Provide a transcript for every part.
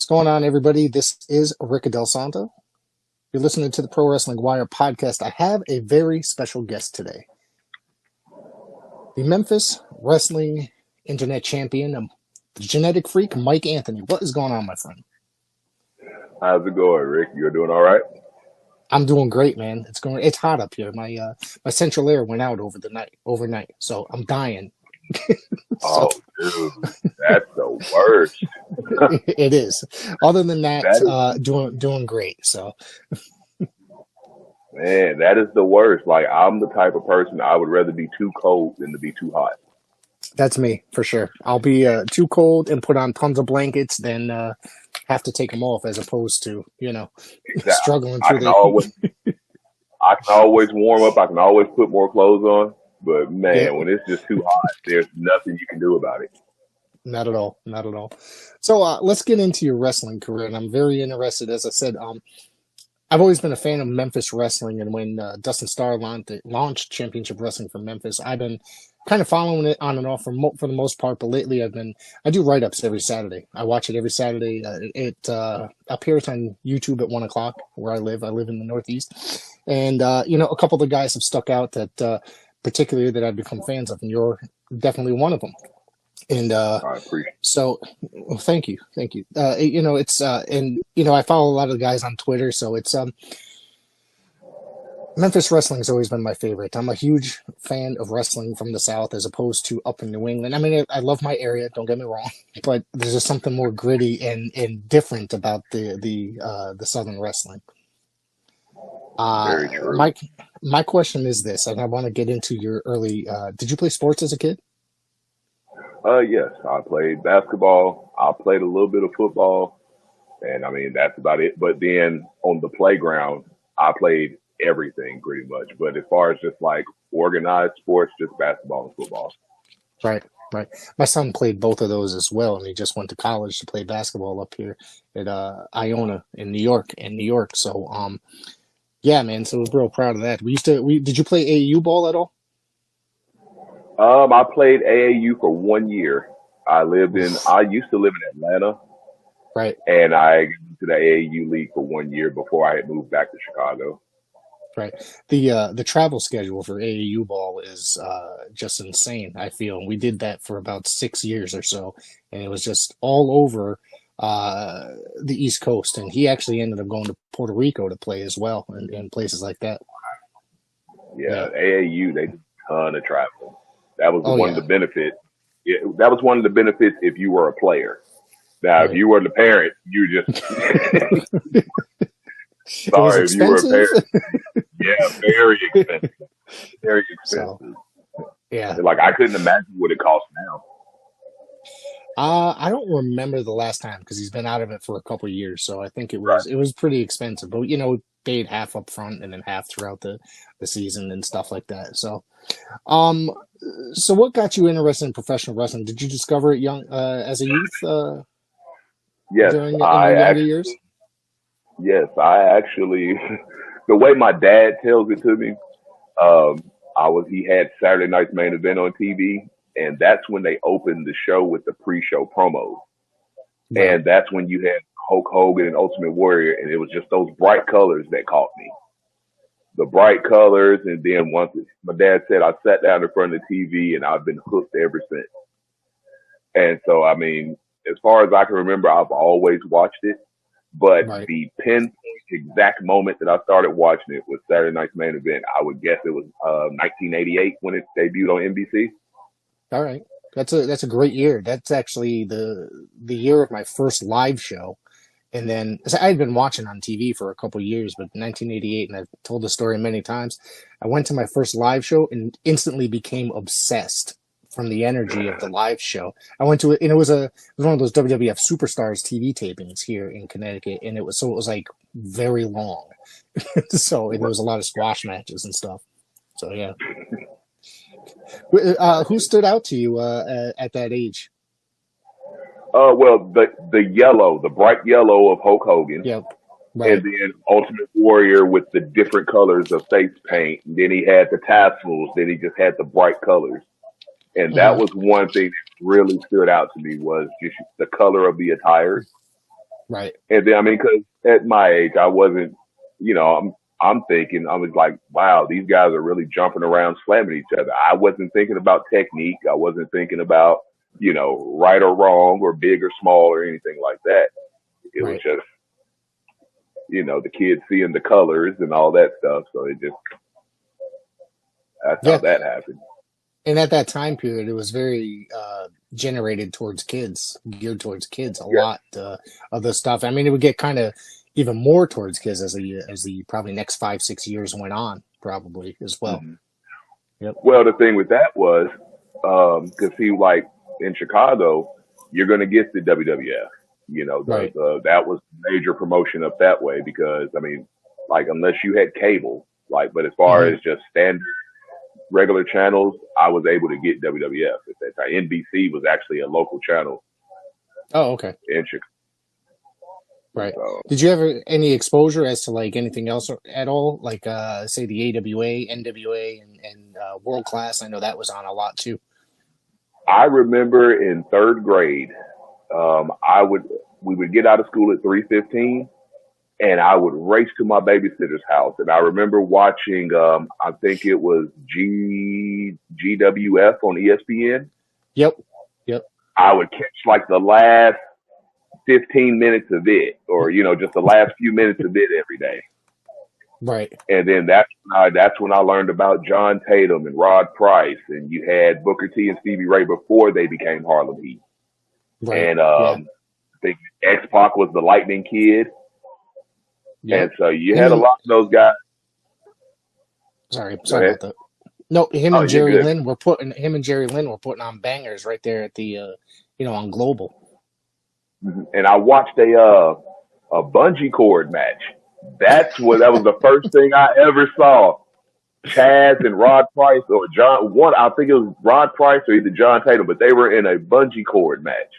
going on, everybody? This is Rick Del Santo. You're listening to the Pro Wrestling Wire podcast. I have a very special guest today. The Memphis Wrestling Internet Champion, the genetic freak, Mike Anthony. What is going on, my friend? How's it going, Rick? You're doing all right? I'm doing great, man. It's hot up here. My central air went out overnight, so I'm dying. Oh, dude, that's the worst. It is. Other than that, doing great. So, man, that is the worst. Like, I'm the type of person I would rather be too cold than to be too hot. That's me for sure. I'll be too cold and put on tons of blankets than have to take them off, as opposed to Exactly. struggling through I can always warm up. I can always put more clothes on. But man, when it's just too hot, there's nothing you can do about it. Not at all. Not at all. So let's get into your wrestling career, and I'm very interested. As I said, I've always been a fan of Memphis wrestling, and when Dustin Starr launched Championship Wrestling from Memphis, I've been kind of following it on and off for the most part. But lately, I do write-ups every Saturday. I watch it every Saturday. It appears on YouTube at 1:00 where I live. I live in the Northeast, and a couple of the guys have stuck out that particularly that I've become fans of, and you're definitely one of them. And I appreciate it. So, well, thank you. It's I follow a lot of the guys on Twitter, so it's Memphis wrestling has always been my favorite. I'm a huge fan of wrestling from the South as opposed to up in New England. I mean, I love my area, don't get me wrong, but there's just something more gritty and different about the Southern wrestling. Very true. My question is this, and I want to get into your early. Did you play sports as a kid? Yes, I played basketball. I played a little bit of football, and I mean that's about it. But then on the playground, I played everything pretty much. But as far as just like organized sports, just basketball and football. Right. My son played both of those as well, and he just went to college to play basketball up here at Iona in New York. So, yeah, man. So I was real proud of that. Did you play AAU ball at all? I played AAU for 1 year. I used to live in Atlanta. Right. And I got into the AAU league for 1 year before I had moved back to Chicago. Right. The travel schedule for AAU ball is just insane, I feel. And we did that for about 6 years or so, and it was just all over the East Coast. And he actually ended up going to Puerto Rico to play as well, and places like that. Yeah, AAU, they did a ton of traveling. That was one of the benefits. That was one of the benefits if you were a player. Now, if you were the parent, you just sorry, if you were a parent. Yeah, very expensive. Very expensive. So, yeah. Like I couldn't imagine what it costs now. I don't remember the last time because he's been out of it for a couple of years. So I think it was pretty expensive. But paid half up front and then half throughout the season and stuff like that. So, so what got you interested in professional wrestling? Did you discover it young as a youth? Yes, during your younger years. Yes, I actually. The way my dad tells it to me, he had Saturday Night's Main Event on TV, and that's when they opened the show with the pre-show promos. Right. And that's when you had Hulk Hogan and Ultimate Warrior, and it was just those bright colors that caught me. The bright colors, and then once my dad said, I sat down in front of the TV, and I've been hooked ever since. And so, I mean, as far as I can remember, I've always watched it. But the pinpoint exact moment that I started watching it was Saturday Night's Main Event. I would guess it was 1988 when it debuted on NBC. All right. That's a great year. That's actually the year of my first live show. And then I had been watching on TV for a couple of years, but 1988, and I've told the story many times, I went to my first live show and instantly became obsessed from the energy of the live show. I went to it, and it was one of those WWF Superstars TV tapings here in Connecticut, and it was like very long. So there was a lot of squash matches and stuff. So yeah. Who stood out to you at that age? Well, the bright yellow of Hulk Hogan. Yep. Right. And then Ultimate Warrior with the different colors of face paint. And then he had the tassels. Then he just had the bright colors. And that was one thing that really stood out to me was just the color of the attire. Right. And then, I mean, because at my age, I wasn't, I'm thinking, I was like, wow, these guys are really jumping around, slamming each other. I wasn't thinking about technique. I wasn't thinking about, right or wrong or big or small or anything like that. It was Right. just, the kids seeing the colors and all that stuff. So that's how Yeah. that happened. And at that time period, it was very generated towards kids, geared towards kids. A Yeah. lot of the stuff. I mean, it would get kind of even more towards kids as the probably next 5-6 years went on, probably as well. Mm-hmm. Yep. Well, the thing with that was, cause see, like in Chicago, you're going to get the WWF, Right. that was major promotion up that way because, I mean, like unless you had cable, like, but as far Mm-hmm. as just standard regular channels, I was able to get WWF at that time. NBC was actually a local channel Oh, okay. in Chicago. Right. So Did you have any exposure as to like anything else at all? Like say the AWA, NWA, and World Class? I know that was on a lot too. I remember in third grade, we would get out of school at 3:15 and I would race to my babysitter's house. And I remember watching, I think it was GWF on ESPN. Yep. Yep. I would catch like the last 15 minutes of it, or just the last few minutes of it every day. Right. And then that's when I learned about John Tatum and Rod Price, and you had Booker T and Stevie Ray before they became Harlem Heat. Right. And Yeah. I think X-Pac was the Lightning Kid. Yep. And so you had a lot of those guys. Sorry ahead. about that. No, him Oh, and you're Jerry good. Lynn were putting on bangers right there at the on Global. And I watched a bungee cord match. That was the first thing I ever saw. Chaz and Rod Price or I think it was Rod Price or either John Tatum, but they were in a bungee cord match.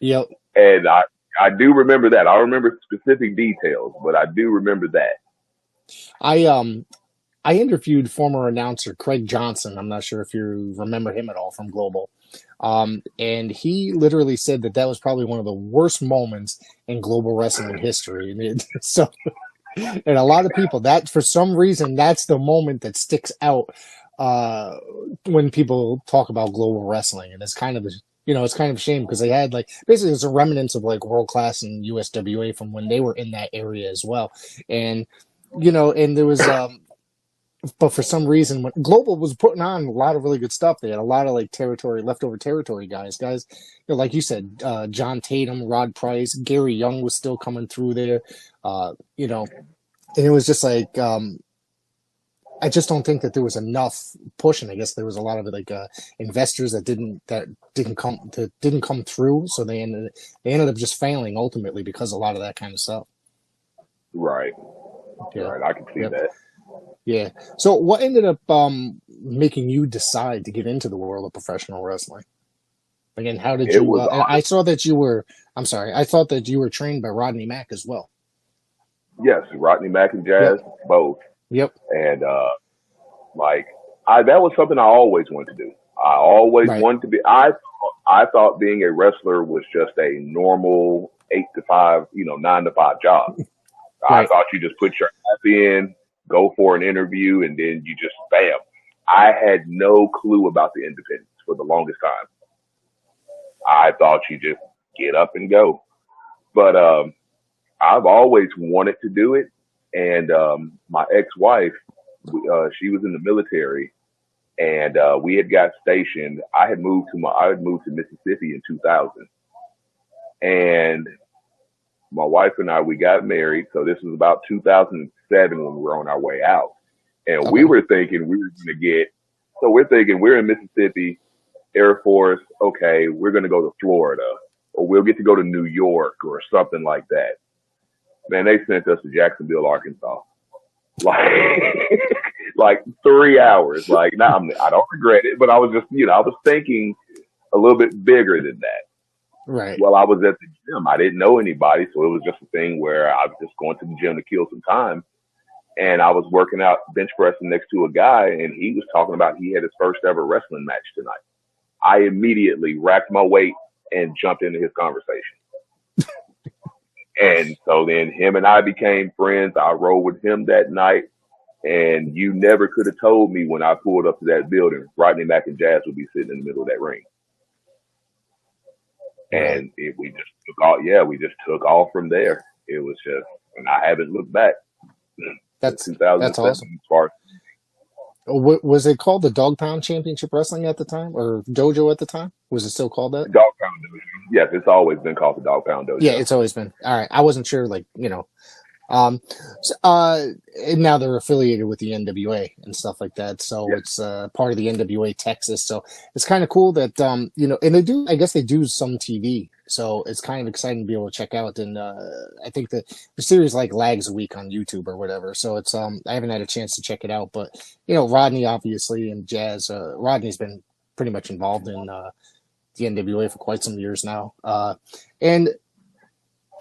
Yep. And I do remember that. I don't remember specific details, but I do remember that. I interviewed former announcer Craig Johnson. I'm not sure if you remember him at all from Global. And he literally said that was probably one of the worst moments in global wrestling history. And a lot of people, that for some reason, that's the moment that sticks out when people talk about global wrestling. And it's kind of a shame because they had basically it's a remnants of World Class and USWA from when they were in that area as well. And and there was but for some reason, when Global was putting on a lot of really good stuff, they had a lot of leftover territory guys, like you said, John Tatum, Rod Price, Gary Young was still coming through there, and it was just I just don't think that there was enough push, and I guess there was a lot of investors that didn't come through, so they ended up just failing ultimately because of a lot of that kind of stuff. Right. Yeah. Right. I can see that. Yeah. So what ended up making you decide to get into the world of professional wrestling? Again, how did you? I saw that you were. I'm sorry. I thought that you were trained by Rodney Mack as well. Yes, Rodney Mack and Jazz, both. Yep. And that was something I always wanted to do. I always wanted to be. I thought being a wrestler was just a normal 8 to 5, 9 to 5 job. I thought you just put your app in, go for an interview, and then you just bam. I had no clue about the independents for the longest time. I thought you just get up and go. But I've always wanted to do it. And my ex-wife, she was in the military, and we had got stationed. I had moved to Mississippi in 2000. And my wife and I, we got married. So this was about 2007 when we were on our way out. And we were thinking we were going to get, so we're thinking we're in Mississippi, Air Force. Okay, we're going to go to Florida, or we'll get to go to New York or something like that. Man, they sent us to Jacksonville, Arkansas. Like 3 hours. I don't regret it, but I was just, I was thinking a little bit bigger than that. Right. Well, I was at the gym. I didn't know anybody, so it was just a thing where I was just going to the gym to kill some time. And I was working out bench pressing next to a guy, and he was talking about he had his first ever wrestling match tonight. I immediately racked my weight and jumped into his conversation. And so then him and I became friends. I rode with him that night. And you never could have told me when I pulled up to that building, Rodney Mack and Jazz would be sitting in the middle of that ring. Really. And we just took off. Yeah, we just took off from there. It was just, and I haven't looked back since That's 2007. awesome. As far as, Was it called the Dog Pound Championship Wrestling at the time, or Dojo at the time? Was it still called that? Dog Pound Dojo. Yes, it's always been called the Dog Pound Dojo. Yeah, it's always been. All right, I wasn't sure, like, and now they're affiliated with the NWA and stuff like that. So Yes. it's part of the NWA Texas. So it's kind of cool that and they do. I guess they do some TV. So it's kind of exciting to be able to check out. And I think the series like lags a week on YouTube or whatever. So it's I haven't had a chance to check it out. But Rodney obviously and Jazz. Rodney's been pretty much involved in the NWA for quite some years now. And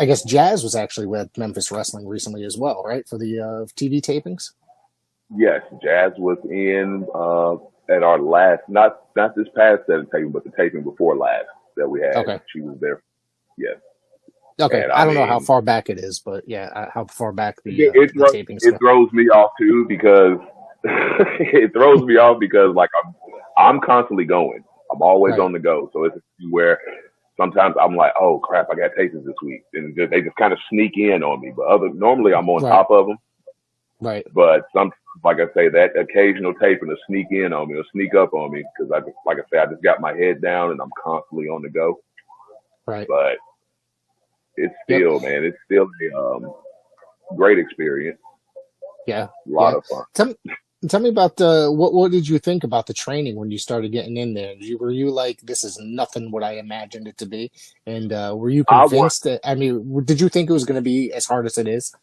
I guess Jazz was actually with Memphis Wrestling recently as well, right? For the TV tapings? Yes, Jazz was in at our last, not this past set of taping, but the taping before last that we had. Okay. She was there. Yes. Okay. And I don't know how far back it is, but yeah, how far back the tapings it go. throws me off too because it throws me off because like I'm constantly going. I'm always Right. on the go. So it's where sometimes I'm like, oh crap, I got tapings this week, and they just kind of sneak in on me. But normally I'm on Right. top of them. Right. But sometimes, like I say, that occasional taping will sneak in on me or sneak up on me because like I say, I just got my head down and I'm constantly on the go. Right. But it's still, man, it's still a great experience. Yeah. A lot of fun. Tell me about what did you think about the training when you started getting in there? Were you like, this is nothing what I imagined it to be? And were you convinced that, I mean, did you think it was going to be as hard as it is?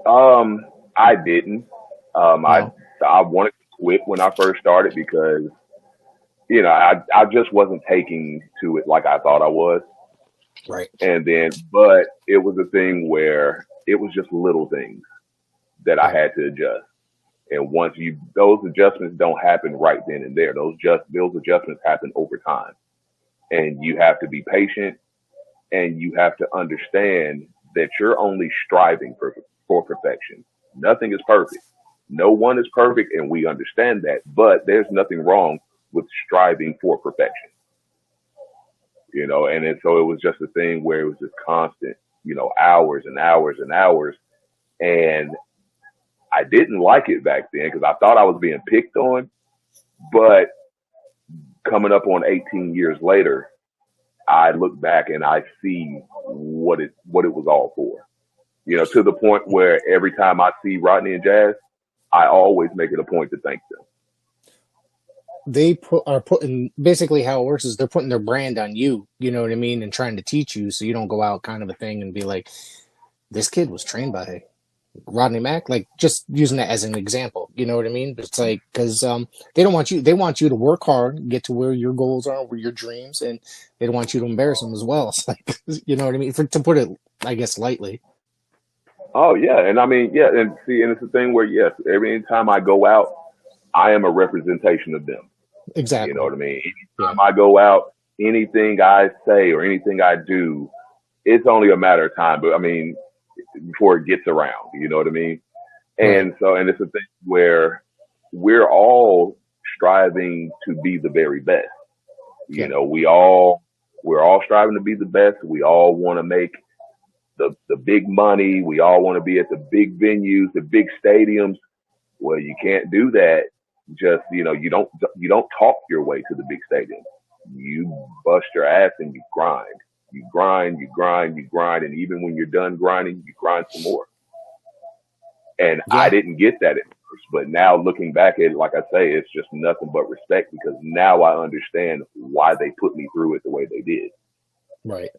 I didn't. No. I wanted to quit when I first started because, I just wasn't taking to it like I thought I was. Right. And then, but it was a thing where it was just little things that I had to adjust. And once those adjustments don't happen right then and there. Those adjustments happen over time. And you have to be patient and you have to understand that you're only striving for perfection. Nothing is perfect. No one is perfect, and we understand that, but there's nothing wrong with striving for perfection. And so it was just a thing where it was just constant, hours and hours and hours. And I didn't like it back then because I thought I was being picked on, but coming up on 18 years later, I look back and I see what it was all for. To the point where every time I see Rodney and Jazz, I always make it a point to thank them. They are putting, basically how it works is they're putting their brand on you, you know what I mean, and trying to teach you so you don't go out kind of a thing and be like, this kid was trained by Rodney Mack, like just using that as an example, you know what I mean? But it's like, because they want you to work hard, get to where your goals are, where your dreams, and they don't want you to embarrass them as well. It's like, you know what I mean? To put it, I guess, lightly. Oh yeah, and I mean, yeah, and see, and it's a thing where yes, every time I go out, I am a representation of them. Exactly. You know what I mean? Anytime I go out, anything I say or anything I do, it's only a matter of time. But I mean, before it gets around, you know what I mean? And so, and it's a thing where we're all striving to be the very best. We're all striving to be the best. We all want to make the big money. We all want to be at the big venues, the big stadiums. Well, you can't do that. Just, you don't talk your way to the big stadium. You bust your ass and you grind. You grind, you grind, you grind. And even when you're done grinding, you grind some more. And I didn't get that at first, but now looking back at it, like I say, it's just nothing but respect because now I understand why they put me through it the way they did. Right.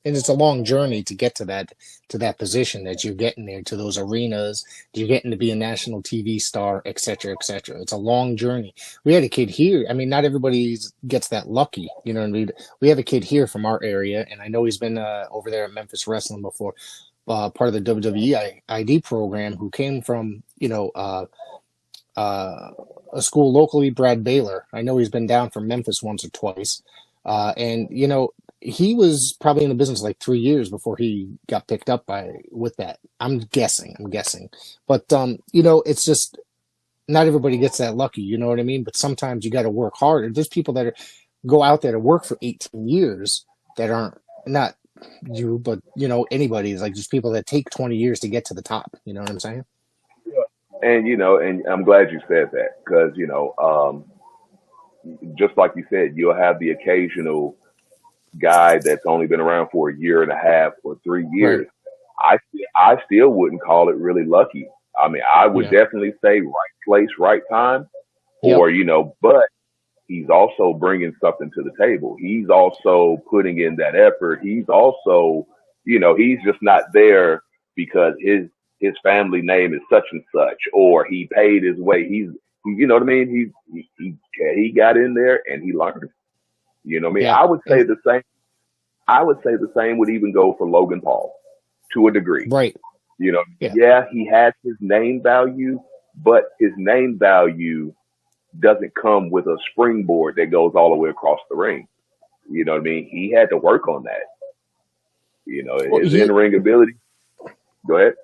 And it's a long journey to get to that position that you're getting there, to those arenas, you're getting to be a national TV star, et cetera, et cetera. It's a long journey. We had a kid here. I mean, not everybody gets that lucky. You know what I mean? We have a kid here from our area, and I know he's been over there at Memphis Wrestling before, part of the WWE ID program, who came from, a school locally, Brad Baylor. I know he's been down from Memphis once or twice. And, he was probably in the business like 3 years before he got picked up with that. I'm guessing. But it's just not everybody gets that lucky, you know what I mean? But sometimes you got to work hard. There's people that go out there to work for 18 years that aren't, not you, but anybody is like just people that take 20 years to get to the top. You know what I'm saying? And and I'm glad you said that, because just like you said, you'll have the occasional guy that's only been around for a year and a half or 3 years. Right. I still wouldn't call it really lucky. I mean, I would definitely say right place, right time, or but he's also bringing something to the table. He's also putting in that effort. He's also, he's just not there because his family name is such and such, or he paid his way. You know what I mean? He got in there and he learned. You know what I mean? Yeah. I would say the same. I would say the same would even go for Logan Paul to a degree. Right. He has his name value, but his name value doesn't come with a springboard that goes all the way across the ring. You know what I mean? He had to work on that. His in-ring ability. Go ahead.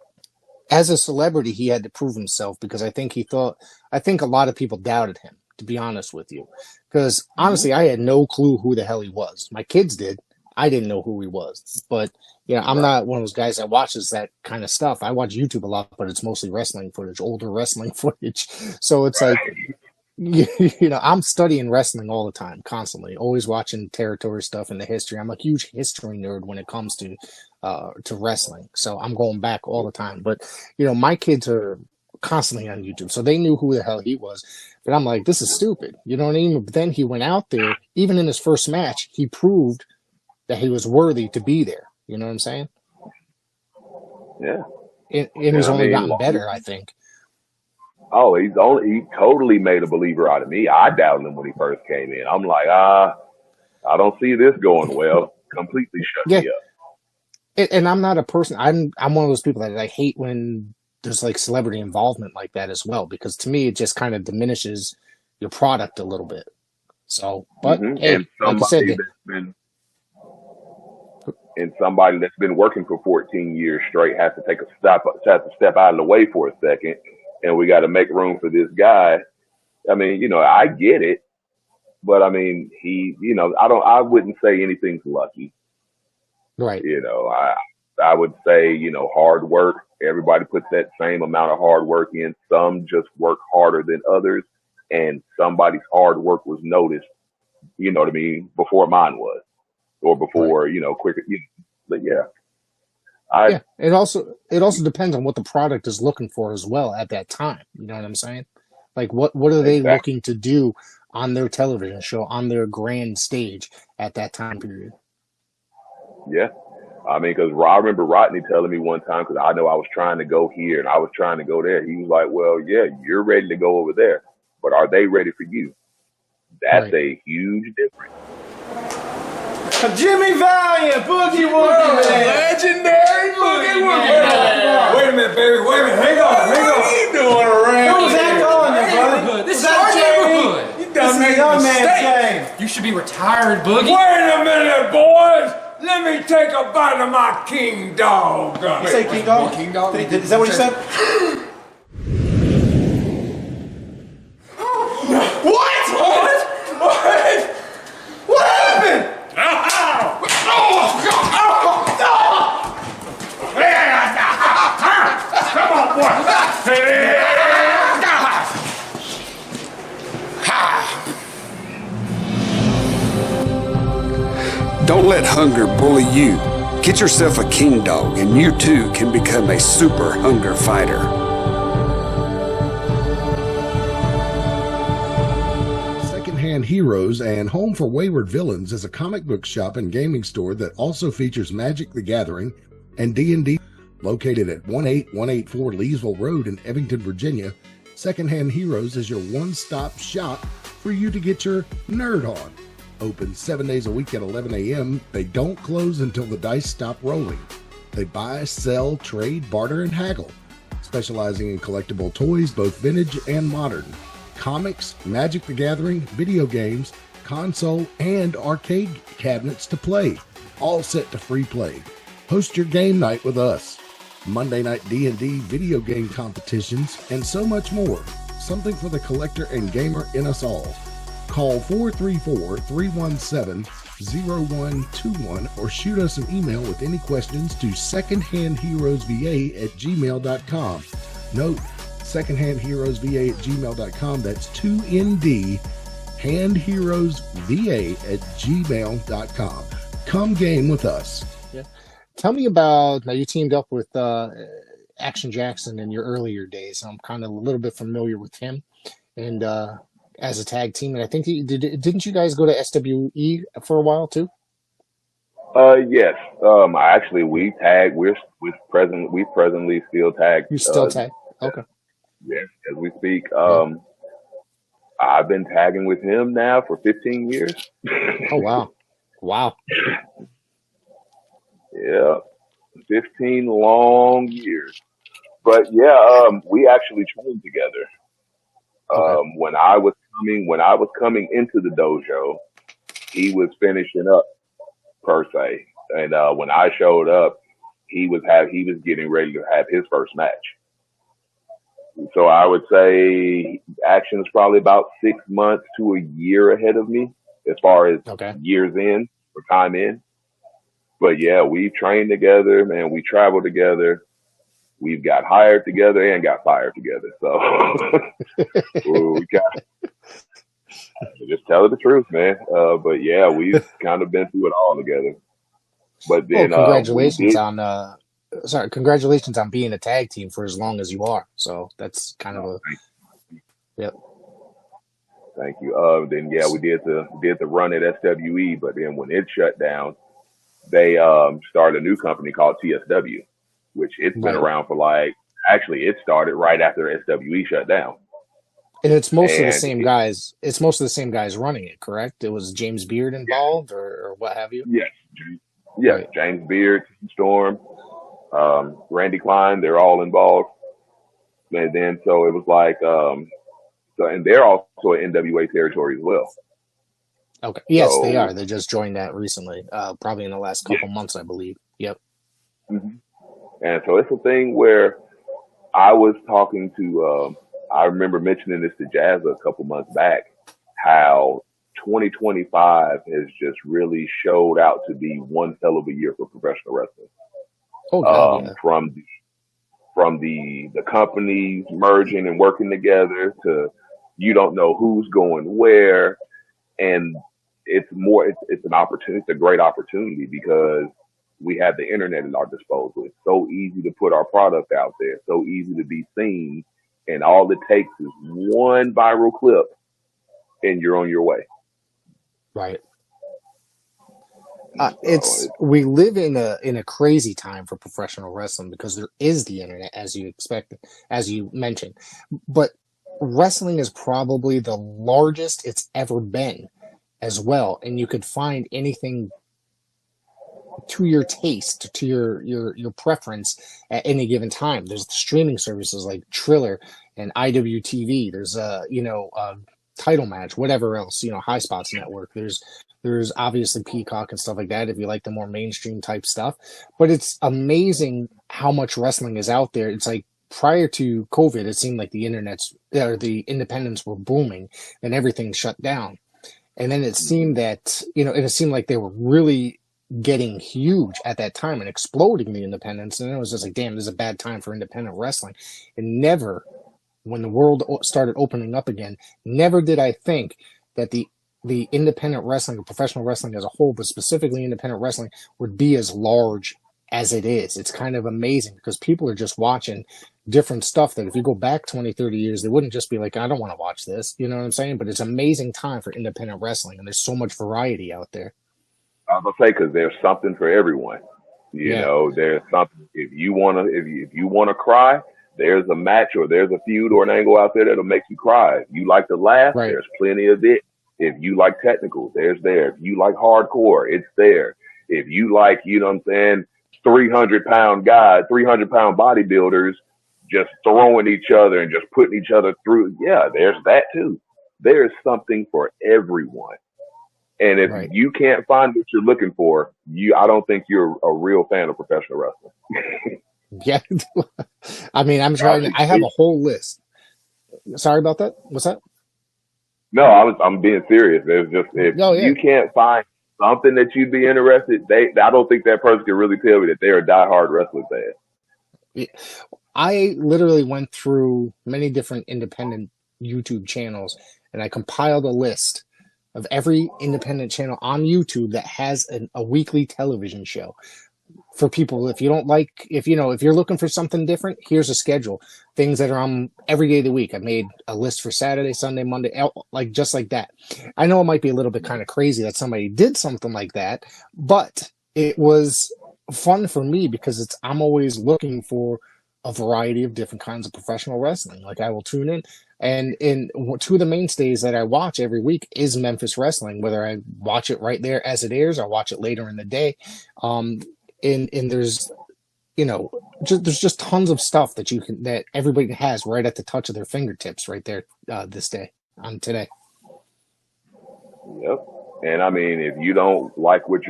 As a celebrity, he had to prove himself, because I think a lot of people doubted him, to be honest with you. Because honestly, I had no clue who the hell he was. My kids did. I didn't know who he was. But I'm not one of those guys that watches that kind of stuff. I watch YouTube a lot, but it's mostly wrestling footage, older wrestling footage. So it's like, I'm studying wrestling all the time, constantly, always watching territory stuff and the history. I'm a huge history nerd when it comes to wrestling. So I'm going back all the time. But, my kids are constantly on YouTube, so they knew who the hell he was. But I'm like, this is stupid. You know what I mean? But then he went out there, even in his first match, he proved that he was worthy to be there. You know what I'm saying? Yeah. And he's only gotten better, I think. Oh, he totally made a believer out of me. I doubted him when he first came in. I'm like, I don't see this going well. Completely shut me up. And I'm not a person. I'm one of those people that I hate when there's like celebrity involvement like that as well, because to me it just kind of diminishes your product a little bit. So, but hey, and somebody somebody that's been working for 14 years straight has to step out of the way for a second. And we got to make room for this guy. I mean, I get it, but I mean, I wouldn't say anything's lucky. Right. I would say, hard work. Everybody puts that same amount of hard work in. Some just work harder than others, and somebody's hard work was noticed, you know what I mean, before mine was, or before, quicker. But yeah. It also depends on what the product is looking for as well at that time. You know what I'm saying? Like what are they looking to do on their television show, on their grand stage at that time period? Yeah. I mean, because I remember Rodney telling me one time, because I know I was trying to go here and I was trying to go there. He was like, well, yeah, you're ready to go over there, but are they ready for you? That's a huge difference. Jimmy Valiant, Boogie Woogie, man. Legendary Boogie Woogie. Wait a minute, baby. Wait a minute. Hang on. What are you doing around Who's that calling you, buddy? This is our neighborhood. You done made a mistake. You should be retired, Boogie. Wait a minute, boys. Let me take a bite of my king dog. You say king dog? King dog? Is that what he said? What? What happened? Come on, boy. Don't let hunger bully you. Get yourself a king dog, and you too can become a super hunger fighter. Secondhand Heroes and Home for Wayward Villains is a comic book shop and gaming store that also features Magic the Gathering and D&D. Located at 18184 Leesville Road in Evington, Virginia, Secondhand Heroes is your one-stop shop for you to get your nerd on. Open 7 days a week at 11 a.m. They don't close until the dice stop rolling. They buy, sell, trade, barter, and haggle, specializing in collectible toys, both vintage and modern, comics, Magic the Gathering, video games, console, and arcade cabinets to play, all set to free play. Host your game night with us. Monday night D&D video game competitions, and so much more. Something for the collector and gamer in us all. Call 434-317-0121 or shoot us an email with any questions to secondhandheroesva@gmail.com. Note, secondhandheroesva@gmail.com. That's 2ND, handheroesva@gmail.com. Come game with us. Yeah. Tell me about, now you teamed up with Action Jackson in your earlier days. I'm kind of a little bit familiar with him and as a tag team. And I think didn't you guys go to SWE for a while too? Yes. We tag. We presently still tag. You still tag? Okay. Yes, as we speak. I've been tagging with him now for 15 years. Oh wow! Wow. Yeah, 15 long years. But yeah, we actually trained together. Okay. When I was coming into the dojo, he was finishing up per se, and when I showed up, he was getting ready to have his first match. So I would say Action is probably about 6 months to a year ahead of me as far as years in or time in. But yeah, we trained together, man. We traveled together. We've got hired together and got fired together. So we got just tell the truth, man. But yeah, we've kind of been through it all together. But then congratulations on being a tag team for as long as you are. So that's kind of yep. Thank you. Then yeah, we did the run at SWE, but then when it shut down, they started a new company called TSW, which it's been around for it started right after SWE shut down. And it's mostly the same guys. It's mostly the same guys running it, correct? It was James Beard involved or what have you? Yes. Yes. Right. James Beard, Storm, Randy Klein, they're all involved. And then, so it was and they're also in NWA territory as well. Okay. Yes, they are. They just joined that recently, probably in the last couple months, I believe. Yep. Mm-hmm. And so it's a thing where I was talking to, I remember mentioning this to Jazza a couple months back, how 2025 has just really showed out to be one hell of a year for professional wrestling. Oh, God, yeah. From the companies merging and working together to you don't know who's going where, and it's an opportunity. It's a great opportunity because we have the internet at our disposal. It's so easy to put our product out there, so easy to be seen, and all it takes is one viral clip, and you're on your way. Right. We live in a crazy time for professional wrestling because there is the internet, as you expected, as you mentioned. But wrestling is probably the largest it's ever been as well, and you could find anything to your taste, to your preference at any given time. There's the streaming services like Triller and IWTV. There's Title Match, whatever else, High Spots Network. There's obviously Peacock and stuff like that if you like the more mainstream type stuff. But it's amazing how much wrestling is out there. It's like prior to COVID, it seemed like the independents were booming and everything shut down. And then it seemed that, it seemed like they were really getting huge at that time and exploding the independents. And it was just like, damn, this is a bad time for independent wrestling. And never, when the world started opening up again, never did I think that the independent wrestling or professional wrestling as a whole, but specifically independent wrestling, would be as large as it is. It's kind of amazing because people are just watching different stuff that if you go back 20, 30 years, they wouldn't just be like, I don't want to watch this. You know what I'm saying? But it's an amazing time for independent wrestling, and there's so much variety out there. I was gonna say, because there's something for everyone. You know, there's something. If you wanna cry, there's a match or there's a feud or an angle out there that'll make you cry. If you like to laugh, there's plenty of it. If you like technical, there's there. If you like hardcore, it's there. If you like, 300-pound guys, 300-pound bodybuilders just throwing each other and just putting each other through, there's that too. There's something for everyone. And if Right. you can't find what you're looking for, I don't think you're a real fan of professional wrestling. Yeah. I mean, I have a whole list. Sorry about that. What's that? No, I'm being serious. There's just, if Oh, yeah. you can't find something that you'd be interested, I don't think that person can really tell me that they're a diehard wrestling fan. I literally went through many different independent YouTube channels and I compiled a list of every independent channel on YouTube that has a weekly television show. For people, if you're looking for something different, here's a schedule. Things that are on every day of the week. I made a list for Saturday, Sunday, Monday, like just like that. I know it might be a little bit kind of crazy that somebody did something like that, but it was fun for me because I'm always looking for a variety of different kinds of professional wrestling. Like I will tune in, and two of the mainstays that I watch every week is Memphis wrestling. Whether I watch it right there as it airs, or watch it later in the day. And there's, there's just tons of stuff that everybody has right at the touch of their fingertips right there this day on today. Yep. And I mean, if you don't like what's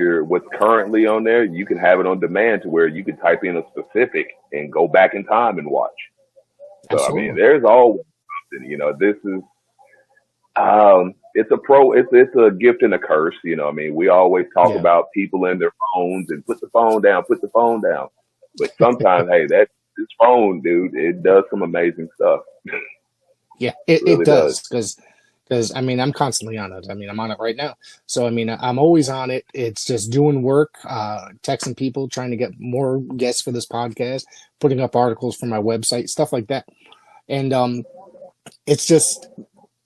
currently on there, you can have it on demand to where you can type in a specific and go back in time and watch. So, Absolutely. I mean, there's always something, this is, it's a gift and a curse. I mean, we always talk about people and their phones and put the phone down. But sometimes, hey, this phone, dude, it does some amazing stuff. Yeah, it really it does. Because I mean, I'm constantly on it. I mean, I'm on it right now. So, I mean, I'm always on it. It's just doing work, texting people, trying to get more guests for this podcast, putting up articles for my website, stuff like that. And it's just,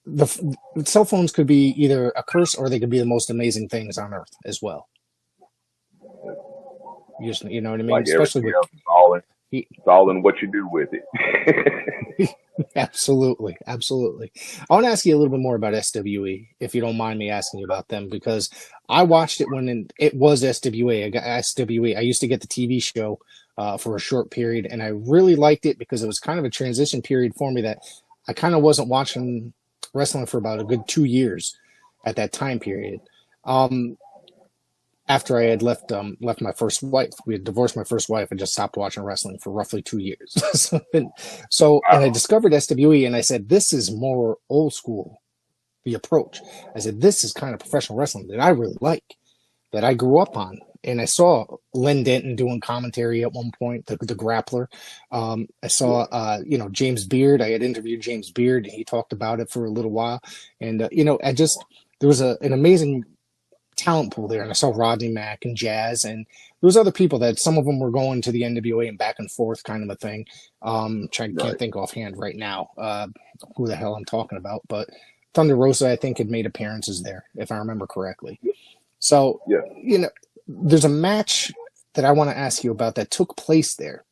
the cell phones could be either a curse or they could be the most amazing things on earth as well. You know what I mean? Like especially with it's all in what you do with it. Absolutely. I want to ask you a little bit more about SWE, if you don't mind me asking you about them, because I watched it when it was SWE. I got SWE. I used to get the TV show for a short period, and I really liked it because it was kind of a transition period for me that I kind of wasn't watching wrestling for about a good 2 years at that time period. After I had left my first wife, we had divorced my first wife and just stopped watching wrestling for roughly 2 years. and I discovered SWE and I said, this is more old school, the approach. I said, this is kind of professional wrestling that I really like, that I grew up on. And I saw Len Denton doing commentary at one point, the grappler. I saw, James Beard. I had interviewed James Beard and he talked about it for a little while. And, there was an amazing talent pool there, and I saw Rodney Mack and Jazz, and there was other people that some of them were going to the NWA and back and forth kind of a thing. Can't think offhand right now who the hell I'm talking about, but Thunder Rosa I think had made appearances there if I remember correctly. So there's a match that I want to ask you about that took place there.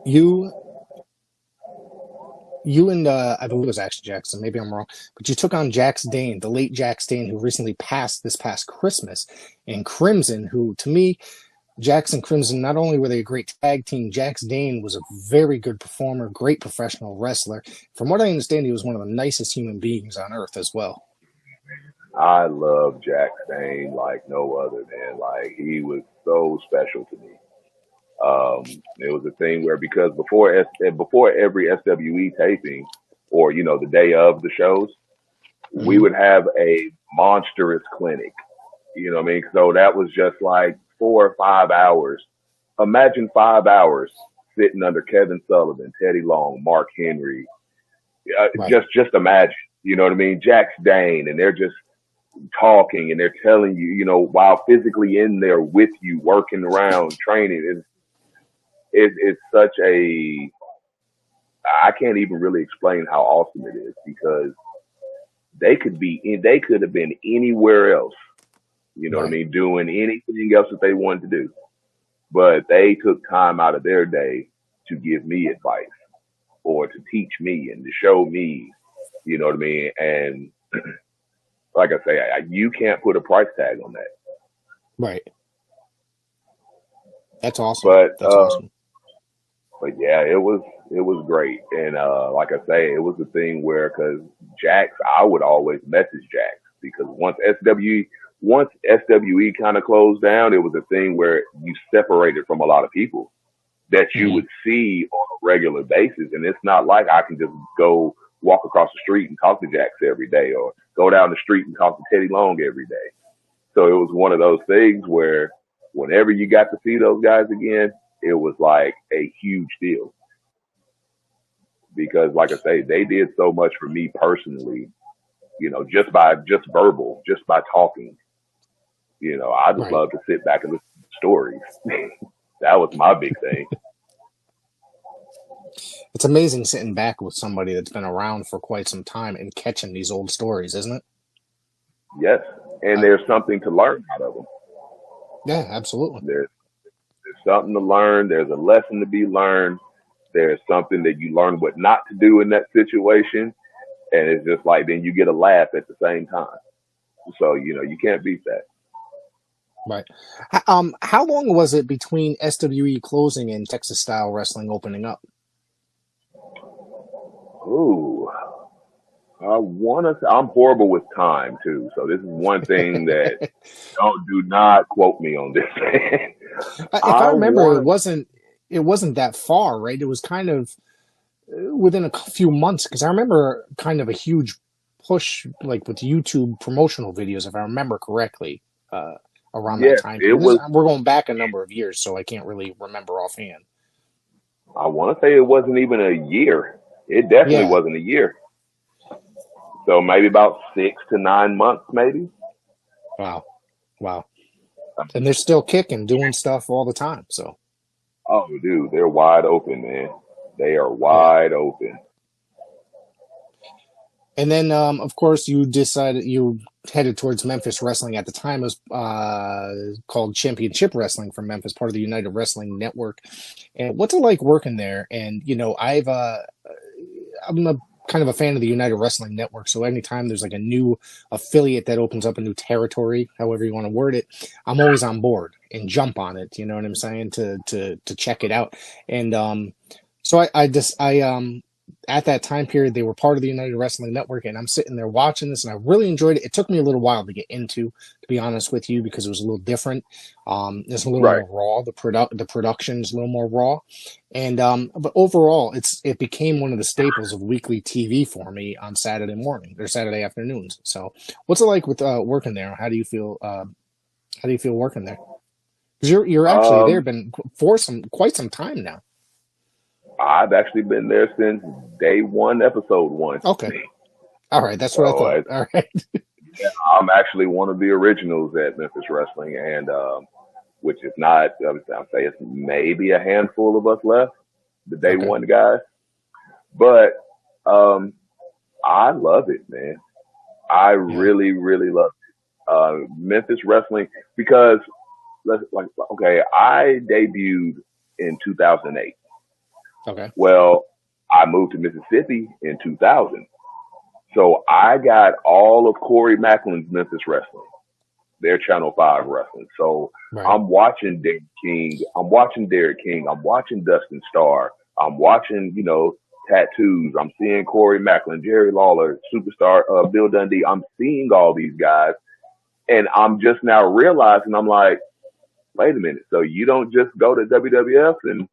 You and I believe it was Action Jackson, maybe I'm wrong, but you took on Jax Dane, the late Jax Dane, who recently passed this past Christmas, and Crimson, who to me, Jax and Crimson, not only were they a great tag team, Jax Dane was a very good performer, great professional wrestler. From what I understand, he was one of the nicest human beings on earth as well. I love Jax Dane like no other, man. Like, he was so special to me. It was a thing where, because before every SWE taping, or the day of the shows, we would have a monstrous clinic. You know what I mean? So that was just like 4 or 5 hours. Imagine 5 hours sitting under Kevin Sullivan, Teddy Long, Mark Henry. Right. Just imagine. You know what I mean? Jax Dane, and they're just talking and they're telling you, while physically in there with you, working around, training. It's such I can't even really explain how awesome it is, because they could have been anywhere else, what I mean, doing anything else that they wanted to do. But they took time out of their day to give me advice or to teach me and to show me, you know what I mean? And like I say, you can't put a price tag on that. Right. That's awesome. That's awesome. But yeah, it was great. And like I say, it was a thing where, because Jax, I would always message Jax, because once once SWE kind of closed down, it was a thing where you separated from a lot of people that you would see on a regular basis. And it's not like I can just go walk across the street and talk to Jax every day, or go down the street and talk to Teddy Long every day. So it was one of those things where whenever you got to see those guys again, it was like a huge deal. Because like I say, they did so much for me personally, you know, just by talking. You know, I just love to sit back and listen to stories. That was my big thing. It's amazing sitting back with somebody that's been around for quite some time and catching these old stories, isn't it? Yes. And there's something to learn out of them. Yeah, absolutely. There's something to learn. There's a lesson to be learned. There's something that you learn what not to do in that situation. And it's just like, then you get a laugh at the same time. So, you know, you can't beat that. Right. How long was it between SWE closing and Texas Style Wrestling opening up? Ooh, I'm horrible with time too. So this is one thing that do not quote me on this. If I remember, it wasn't that far, right? It was kind of within a few months, because I remember kind of a huge push, like with YouTube promotional videos, if I remember correctly, around that time. We're going back a number of years, so I can't really remember offhand. I want to say it wasn't even a year. It definitely wasn't a year. So maybe about 6 to 9 months, maybe. Wow. And they're still kicking, doing stuff all the time. So. Oh, dude, they're wide open, man. They are wide open. And then, of course, you decided you headed towards Memphis Wrestling. At the time, it was called Championship Wrestling from Memphis, part of the United Wrestling Network. And what's it like working there? And, you know, I'm kind of a fan of the United Wrestling Network. So anytime there's like a new affiliate that opens up a new territory, however you want to word it, I'm always on board and jump on it. You know what I'm saying? To check it out. And so I at that time period, they were part of the United Wrestling Network, and I'm sitting there watching this, and I really enjoyed it. It took me a little while to get into, to be honest with you, because it was a little different. It's a little more raw. The production is a little more raw, and but overall, it became one of the staples of weekly TV for me on Saturday morning or Saturday afternoons. So, what's it like with working there? How do you feel? How do you feel working there? Because you're actually there been for quite some time now. I've actually been there since day one, episode 1. Okay. All right. That's what I thought. All right. Yeah, I'm actually one of the originals at Memphis Wrestling, and which is not, I'll say it's maybe a handful of us left, the day one guys. But I love it, man. I really, really love it. Memphis Wrestling, because I debuted in 2008. Okay. Well, I moved to Mississippi in 2000. So I got all of Corey Macklin's Memphis Wrestling, their Channel 5 wrestling. So I'm watching Derek King. I'm watching Dustin Starr. I'm watching, you know, Tattoos. I'm seeing Corey Macklin, Jerry Lawler, Superstar, Bill Dundee. I'm seeing all these guys. And I'm just now realizing, I'm like, wait a minute. So you don't just go to WWF and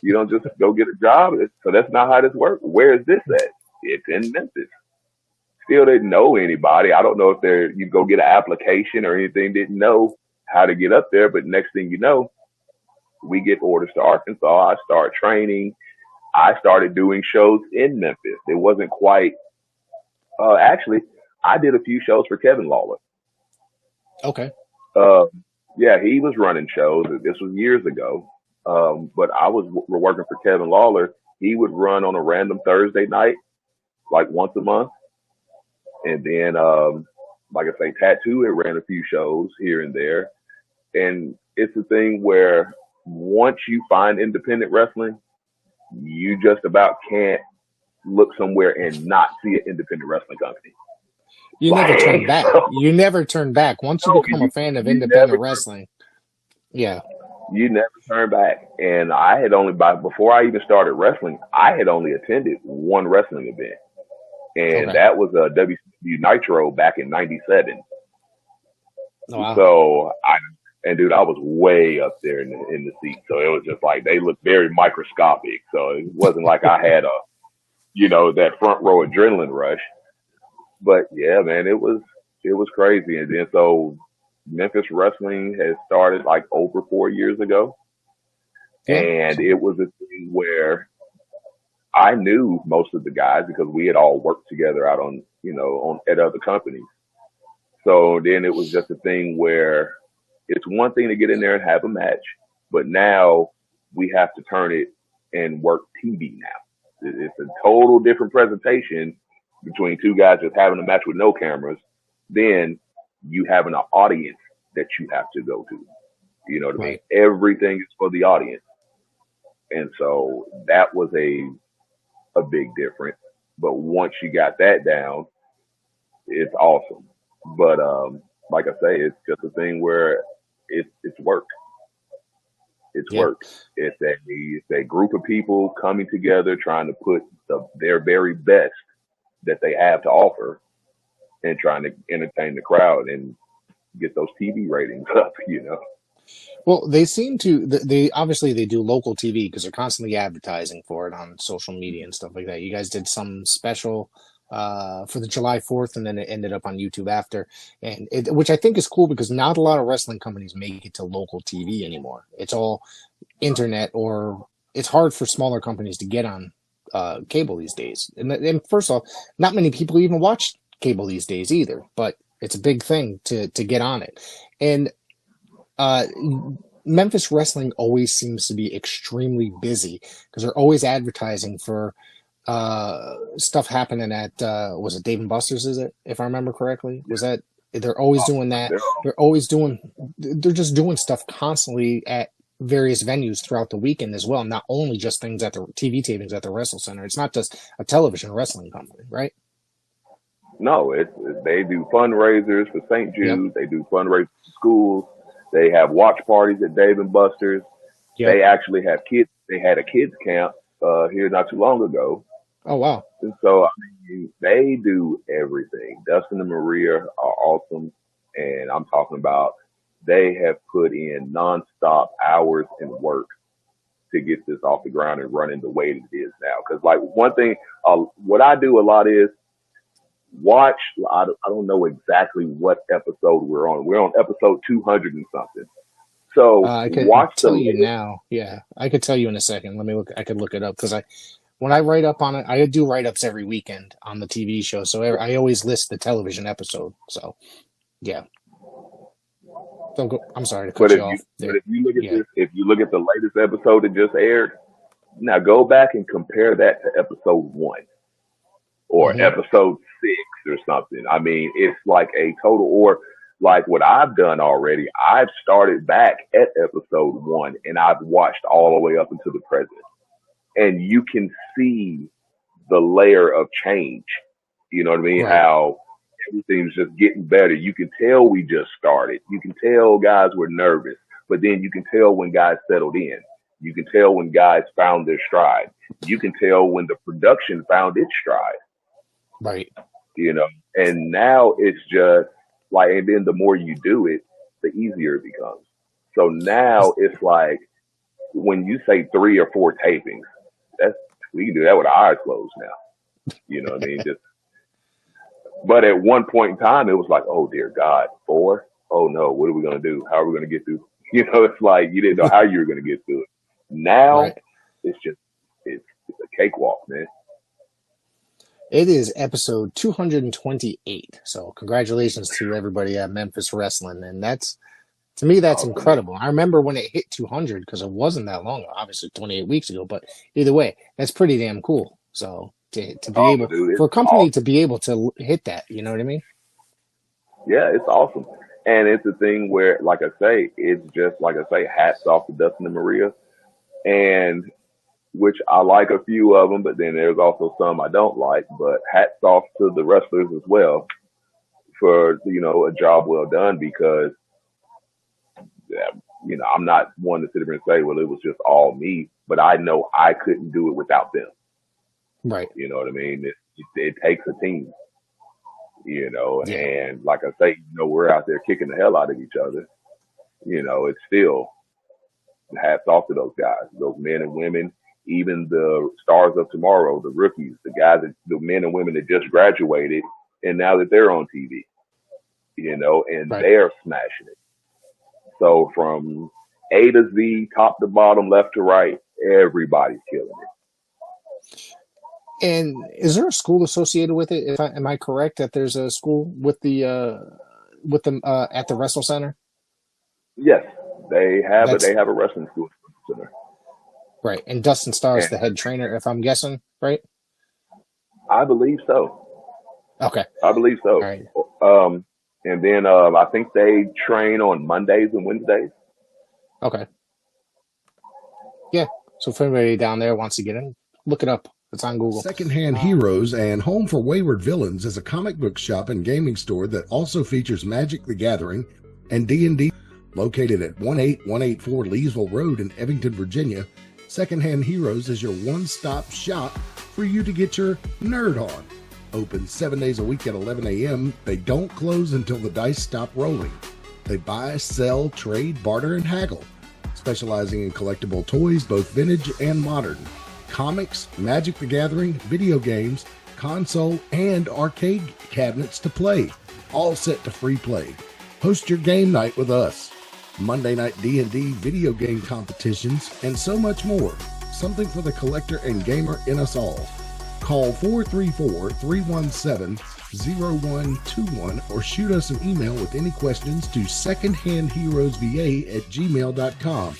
you don't just go get a job. So that's not how this works. Where is this at? It's in Memphis. Still didn't know anybody. I don't know if you go get an application or anything. Didn't know how to get up there. But next thing you know, we get orders to Arkansas. I start training. I started doing shows in Memphis. It wasn't quite. Actually, I did a few shows for Kevin Lawler. Okay. Yeah, he was running shows. This was years ago. But I was working for Kevin Lawler. He would run on a random Thursday night, like once a month. And then, like I say, Tattoo, it ran a few shows here and there. And it's a thing where once you find independent wrestling, you just about can't look somewhere and not see an independent wrestling company. You never turn back. You never turn back. Once you become a fan of independent wrestling, you never turn back. And I had before I even started wrestling, I had only attended one wrestling event. And that was a WCW Nitro back in '97. Wow. So dude, I was way up there in the seat. So it was just like, they looked very microscopic. So it wasn't like I had that front row adrenaline rush. But yeah, man, it was crazy. And then so Memphis wrestling has started like over 4 years ago. Yeah. And it was a thing where I knew most of the guys because we had all worked together out at other companies. So then it was just a thing where it's one thing to get in there and have a match, but now we have to turn it and work TV now. It's a total different presentation between two guys just having a match with no cameras. Then you having an audience that you have to go to. You know what I mean? Everything is for the audience. And so that was a big difference. But once you got that down, it's awesome. But like I say, it's just a thing where it's work. It's work. It's a group of people coming together trying to put their very best that they have to offer and trying to entertain the crowd and get those TV ratings up, Well, they seem to. They obviously they do local TV because they're constantly advertising for it on social media and stuff like that. You guys did some special for the July 4th, and then it ended up on YouTube after, which I think is cool because not a lot of wrestling companies make it to local TV anymore. It's all internet, or it's hard for smaller companies to get on cable these days. And first off, not many people even watch cable these days either, but it's a big thing to get on it. And Memphis wrestling always seems to be extremely busy because they're always advertising for stuff happening at was it Dave and Buster's, is it, if I remember correctly? Was that they're always doing that? They're just doing stuff constantly at various venues throughout the weekend as well, not only just things at the TV tapings at the Wrestle Center. It's not just a television wrestling company, right? No, they do fundraisers for St. Jude. They do fundraisers for schools. They have watch parties at Dave and Buster's. They actually have kids. They had a kids camp here not too long ago. Oh, wow. And so, I mean, they do everything. Dustin and Maria are awesome. And I'm talking about they have put in nonstop hours and work to get this off the ground and running the way it is now. Because, like, one thing, what I do a lot is watch. I don't know exactly what episode we're on. We're on episode 200 and something. So I could tell you now. Yeah, I could tell you in a second. Let me look. I could look it up because when I write up on it, I do write-ups every weekend on the TV show. So I always list the television episode. So, yeah. I'm sorry to cut you off. But if you look at this, if you look at the latest episode that just aired, now go back and compare that to episode 1 or episode 6 or something. I mean, it's like a total, or like what I've done already. I've started back at episode 1 and I've watched all the way up until the present. And you can see the layer of change. You know what I mean? Right. How everything's just getting better. You can tell we just started. You can tell guys were nervous, but then you can tell when guys settled in. You can tell when guys found their stride. You can tell when the production found its stride. Right. And now it's just like, and then the more you do it, the easier it becomes. So now it's like when you say 3 or 4 tapings, we can do that with our eyes closed now. You know what I mean? But at one point in time, it was like, oh dear God, 4? Oh no, what are we gonna do? How are we gonna get through? It's like you didn't know how you were gonna get through it. Now it's a cakewalk, man. It is episode 228. So congratulations to everybody at Memphis Wrestling. And to me, that's incredible. I remember when it hit 200 because it wasn't that long ago, obviously 28 weeks ago, but either way, that's pretty damn cool. So to be able, for a company to be able to hit that, you know what I mean? Yeah, it's awesome. And it's a thing where, like I say, it's just, like I say, hats off to Dustin and Maria. And which I like a few of them, but then there's also some I don't like. But hats off to the wrestlers as well for, a job well done, because, I'm not one to sit there and say, well, it was just all me, but I know I couldn't do it without them. Right. You know what I mean? It takes a team. Yeah. And like I say, we're out there kicking the hell out of each other. It's still hats off to those guys, those men and women, even the stars of tomorrow, the rookies, the men and women that just graduated, and now that they're on TV, and Right. they're smashing it. So from A to Z, top to bottom, left to right, everybody's killing it. And is there a school associated with it? Am I correct that there's a school with the at the Wrestle Center? Yes, they have That's They have a wrestling school center. right. And Dustin Starr is And the head trainer, if I'm guessing, right? I believe so. Okay. I believe so. All right. And then I think they train on Mondays and Wednesdays. Okay. Yeah. So if anybody down there wants to get in, look it up. It's on Google. Secondhand Heroes and Home for Wayward Villains is a comic book shop and gaming store that also features Magic the Gathering and D&D. Located at 18184 Leesville Road in Evington, Virginia, Secondhand Heroes is your one-stop shop for you to get your nerd on. Open 7 days a week at 11 a.m. They don't close until the dice stop rolling. They buy, sell, trade, barter, and haggle, specializing in collectible toys, both vintage and modern, comics, Magic the Gathering, video games, console, and arcade cabinets to play, all set to free play. Host your game night with us. Monday night D&D video game competitions, and so much more. Something for the collector and gamer in us all. Call 434-317-0121 or shoot us an email with any questions to secondhandheroesva@gmail.com.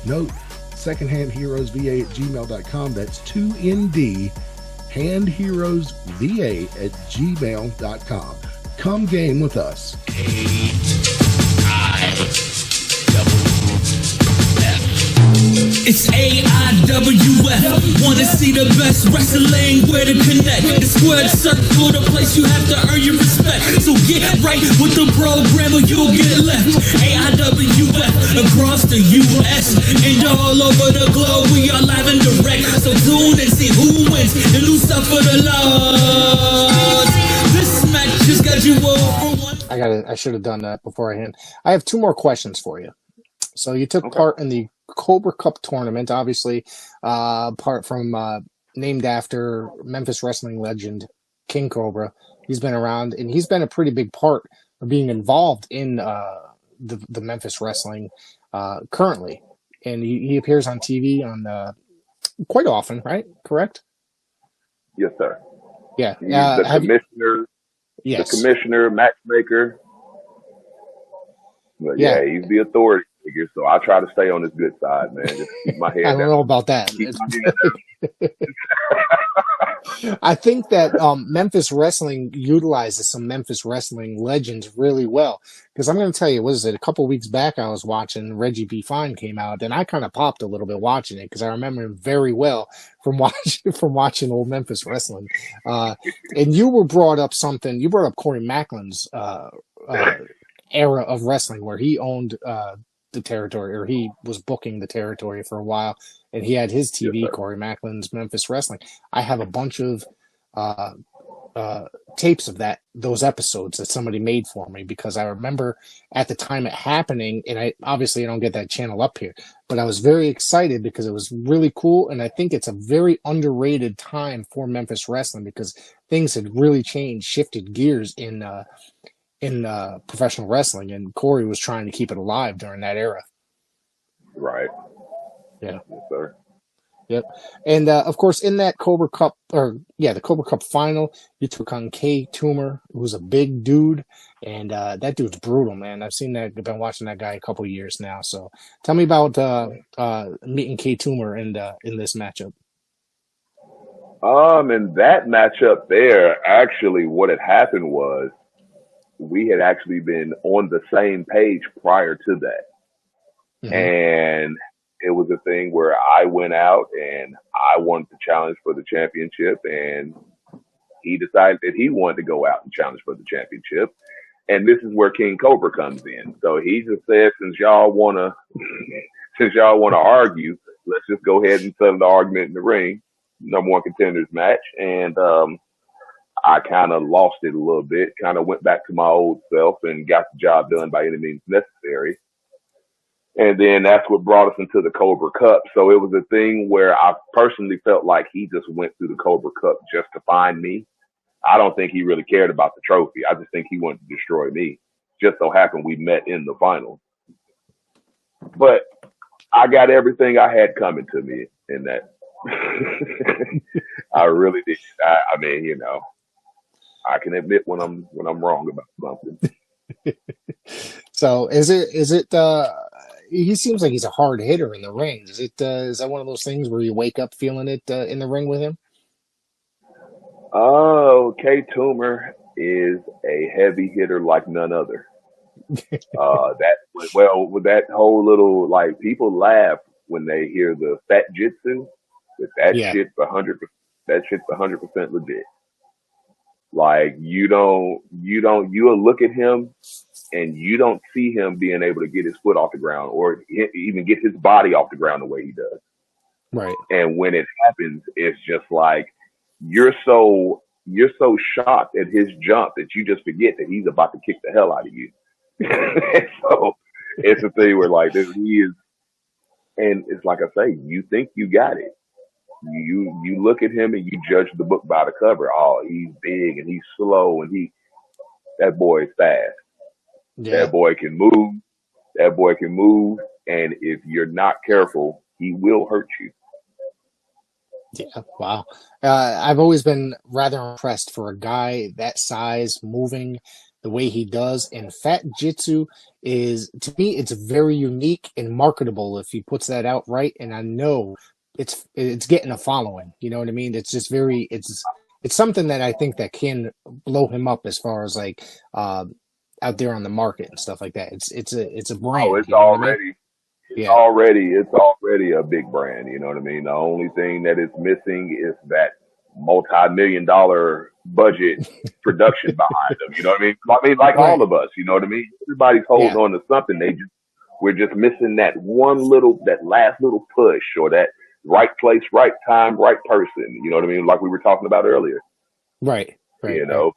Note, secondhandheroesva@gmail.com. That's 2ND, handheroesva@gmail.com. Come game with us. It's AIWF. Wanna see the best wrestling? Where to connect? The squared circle, the place you have to earn your respect. So get right with the program or you'll get left. AIWF across the US and all over the globe. We are live and direct. So tune and see who wins and lose stuff for the Lord. This match just got you over one. I should have done that beforehand. I have two more questions for you. So you took part in the Cobra Cup tournament, obviously, part from named after Memphis wrestling legend King Cobra. He's been around, and he's been a pretty big part of being involved in the Memphis wrestling currently. And he appears on TV on quite often, right? Correct? Yes, sir. Yeah. He's the commissioner. Yes. The commissioner, matchmaker. But Yeah. he's the authority figure. So I try to stay on his good side, man. Just keep my head I down. don't know about that. Keep my head down. I think that Memphis wrestling utilizes some Memphis wrestling legends really well. Because I'm going to tell you, a couple weeks back I was watching Reggie B. Fine came out, and I kind of popped a little bit watching it because I remember him very well from watching old Memphis wrestling. And you brought up Corey Macklin's era of wrestling where he owned the territory, or he was booking the territory for a while, and he had his TV, Yes, Corey Macklin's Memphis Wrestling. I have a bunch of tapes of those episodes that somebody made for me, because I remember at the time it happening, and I don't get that channel up here, but I was very excited because it was really cool, and I think it's a very underrated time for Memphis wrestling because things had really changed, shifted gears in professional wrestling, and Corey was trying to keep it alive during that era. Right. Yeah. Yes, sir. Yep. And of course, in that Cobra Cup, the Cobra Cup final, you took on K Toomer, who's a big dude, and that dude's brutal, man. I've been watching that guy a couple of years now. So tell me about meeting K Toomer in this matchup. In that matchup there, actually what had happened was we had actually been on the same page prior to that. Mm-hmm. And it was a thing where I went out and I wanted to challenge for the championship, and he decided that he wanted to go out and challenge for the championship. And this is where King Cobra comes in. So he just said, since y'all want to argue, let's just go ahead and settle the argument in the ring. Number one contenders match. And, I kind of lost it a little bit, kind of went back to my old self and got the job done by any means necessary. And then that's what brought us into the Cobra Cup. So it was a thing where I personally felt like he just went through the Cobra Cup just to find me. I don't think he really cared about the trophy. I just think he wanted to destroy me. Just so happened we met in the final. But I got everything I had coming to me in that. I really did. I mean, you know, I can admit when I'm wrong about something. So is it he seems like he's a hard hitter in the ring. Is that one of those things where you wake up feeling it in the ring with him? Oh, K Toomer is a heavy hitter like none other. With that whole little, like, people laugh when they hear the fat jitsu, but that shit's 100% legit. Like, you'll look at him and you don't see him being able to get his foot off the ground or even get his body off the ground the way he does. Right. And when it happens, it's just like, you're so shocked at his jump that you just forget that he's about to kick the hell out of you. So it's a thing where, like, this, he is, and it's like I say, you think you got it. You look at him and you judge the book by the cover. Oh, he's big and he's slow and that boy is fast. Yeah. That boy can move. And if you're not careful, he will hurt you. Yeah, wow. I've always been rather impressed for a guy that size, moving the way he does. And Fat Jitsu is, to me, it's very unique and marketable if he puts that out right. And I know it's getting a following. You know what I mean? It's just it's something that I think that can blow him up as far as, like, out there on the market and stuff like that. It's a brand. Oh, it's already. It's already a big brand, you know what I mean? The only thing that is missing is that multi-million-dollar budget production behind them, you know what I mean? I mean, like right. All of us, you know what I mean? Everybody's holding on to something. We're just missing that last little push, or that right place, right time, right person, you know what I mean? Like we were talking about earlier. Right. You know?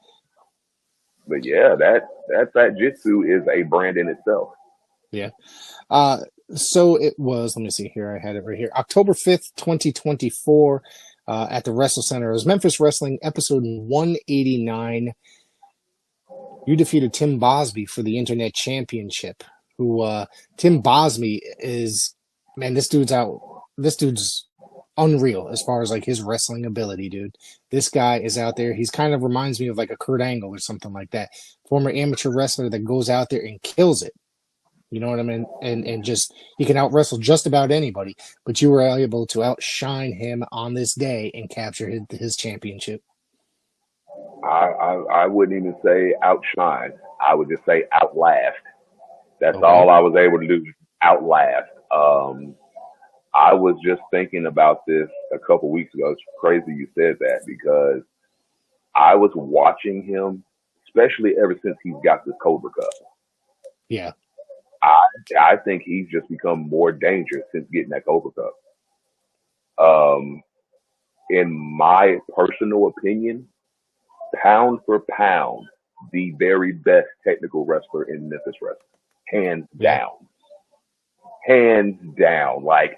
But yeah, that Jitsu is a brand in itself. Yeah. So it was, let me see here. I had it right here. October 5th, 2024, at the Wrestle Center. It was Memphis Wrestling, episode 189. You defeated Tim Bosby for the Internet Championship, Tim Bosby is, man, this dude's unreal as far as, like, his wrestling ability, dude. This guy is out there. He's kind of reminds me of, like, a Kurt Angle or something like that. Former amateur wrestler that goes out there and kills it. You know what I mean? And just, he can out wrestle just about anybody, but you were able to outshine him on this day and capture his championship. I wouldn't even say outshine. I would just say outlast. That's okay. All I was able to do, outlast. I was just thinking about this a couple weeks ago. It's crazy you said that, because I was watching him, especially ever since he's got this Cobra Cup. Yeah. I think he's just become more dangerous since getting that Cobra Cup. In my personal opinion, pound for pound, the very best technical wrestler in Memphis wrestling. Hands down. Like,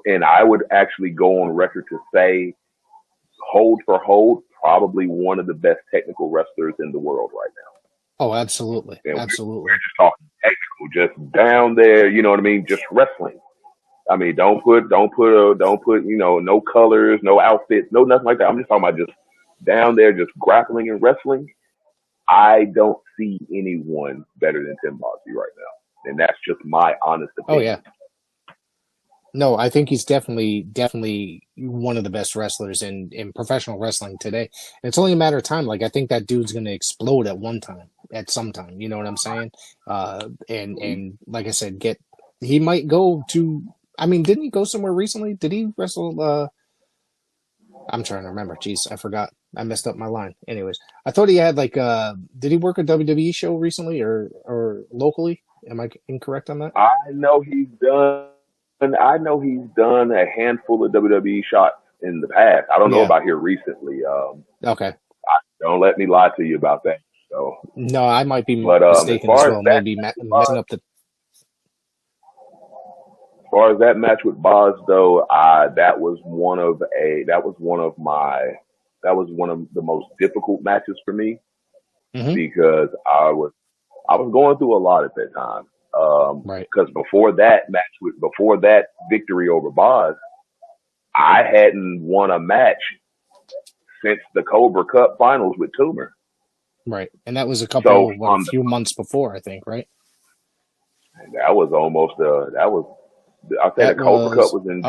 and I would actually go on record to say, hold for hold, probably one of the best technical wrestlers in the world right now. Oh, absolutely. And absolutely. We're just talking technical, just down there, you know what I mean? Just wrestling. I mean, don't put, you know, no colors, no outfits, no nothing like that. I'm just talking about just down there, just grappling and wrestling. I don't see anyone better than Tim Bosby right now. And that's just my honest opinion. Oh, yeah. No, I think he's definitely one of the best wrestlers in professional wrestling today. And it's only a matter of time. Like, I think that dude's going to explode at some time. You know what I'm saying? And like I said, he might go to, I mean, didn't he go somewhere recently? Did he wrestle? I'm trying to remember. Jeez, I forgot. I messed up my line. Anyways, I thought he had, like, did he work a WWE show recently or locally? Am I incorrect on that? I know he's done a handful of WWE shots in the past. I don't know about here recently. Okay. Don't let me lie to you about that. So, No, I might be but as mistaken as far as well. that, Maybe messing up the. as far as that match with Boz, though, that was one of the most difficult matches for me Mhm. because I was going through a lot at that time. Right. Because before that victory over Boz, I hadn't won a match since the Cobra Cup finals with Toomer. Right. And that was a So few months before, I think, right? that was almost I say the Cobra Cup was in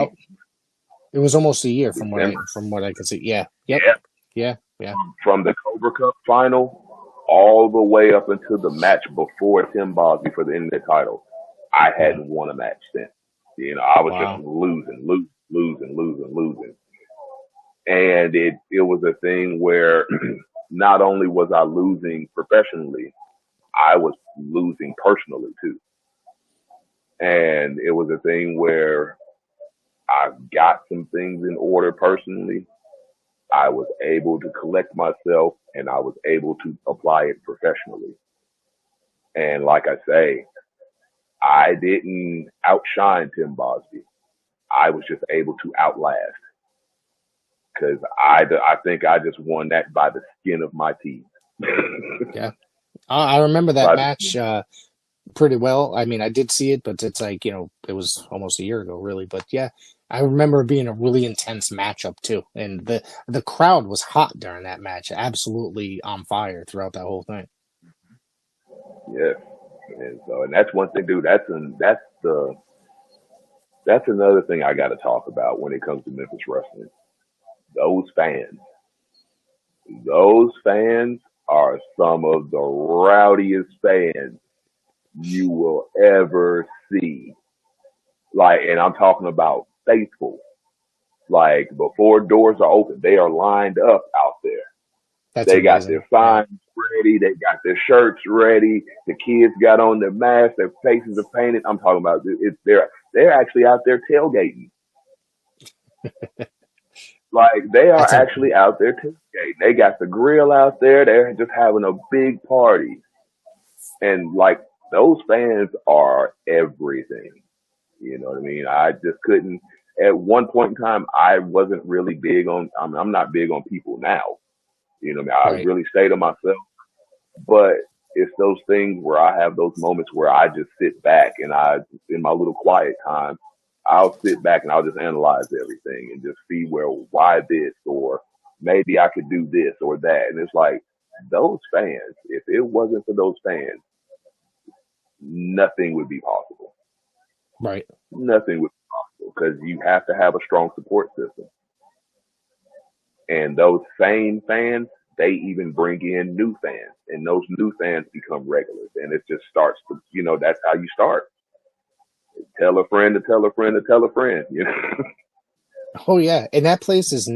it was almost a year December. from what I could see. Yeah. Yep. Yeah. Yeah. From the Cobra Cup final all the way up until the match before Tim Bosby for the internet title, I hadn't won a match since. You know, I was just losing. And it was a thing where not only was I losing professionally, I was losing personally too. And it was a thing where I got some things in order personally. I was able to collect myself and I was able to apply it professionally. And like I say, I didn't outshine Tim Bosby. I was just able to outlast. Because I think I just won that by the skin of my teeth. Yeah. I remember that match pretty well. I mean, I did see it, but it's like, it was almost a year ago, really. But yeah, I remember it being a really intense matchup too. And the crowd was hot during that match, absolutely on fire throughout that whole thing. Yeah. And that's one thing, dude. That's another thing I got to talk about when it comes to Memphis wrestling. Those fans are some of the rowdiest fans you will ever see. Like, and I'm talking about faithful. Like, before doors are open, they are lined up out there. They got their signs ready. They got their shirts ready. The kids got on their masks. Their faces are painted. I'm talking about they're actually out there tailgating. Like, they are actually out there tailgating. They got the grill out there. They're just having a big party. And like, those fans are everything. You know what I mean? I just couldn't. At one point in time, I wasn't really big on. I'm not big on people now. You know what I mean? I really stay to myself. But it's those things where I have those moments where I just sit back and in my little quiet time, I'll sit back and I'll just analyze everything and just see why this, or maybe I could do this or that. And it's like, those fans, if it wasn't for those fans, nothing would be possible. Right. Nothing would be possible because you have to have a strong support system. And those same fans, they even bring in new fans, and those new fans become regulars. And it just starts to, that's how you start. Tell a friend to tell a friend to tell a friend, Oh yeah, and that place is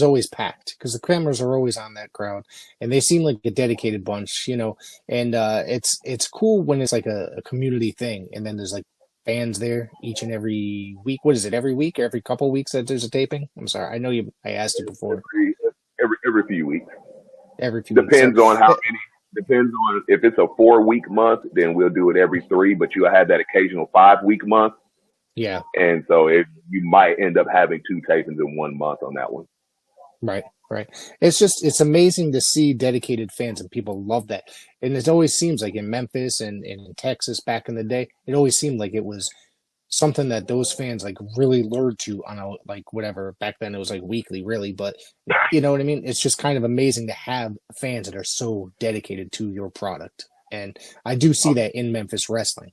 always packed because the Kremers are always on that crowd, and they seem like a dedicated bunch, And it's cool when it's like a community thing, and then there's like fans there each and every week. What is it? Every week or every couple weeks that there's a taping? I'm sorry, I know I asked you before. Every few weeks. Every few depends on how many. Depends on if it's a 4-week month, then we'll do it every 3. But you'll have that occasional 5-week month. Yeah. And so you might end up having 2 tapings in 1 month on that one. Right. It's amazing to see dedicated fans, and people love that. And it always seems like in Memphis and in Texas back in the day, it always seemed like it was something that those fans like really lured to on whatever. Back then it was like weekly, really, but you know what I mean? It's just kind of amazing to have fans that are so dedicated to your product. And I do see that in Memphis wrestling.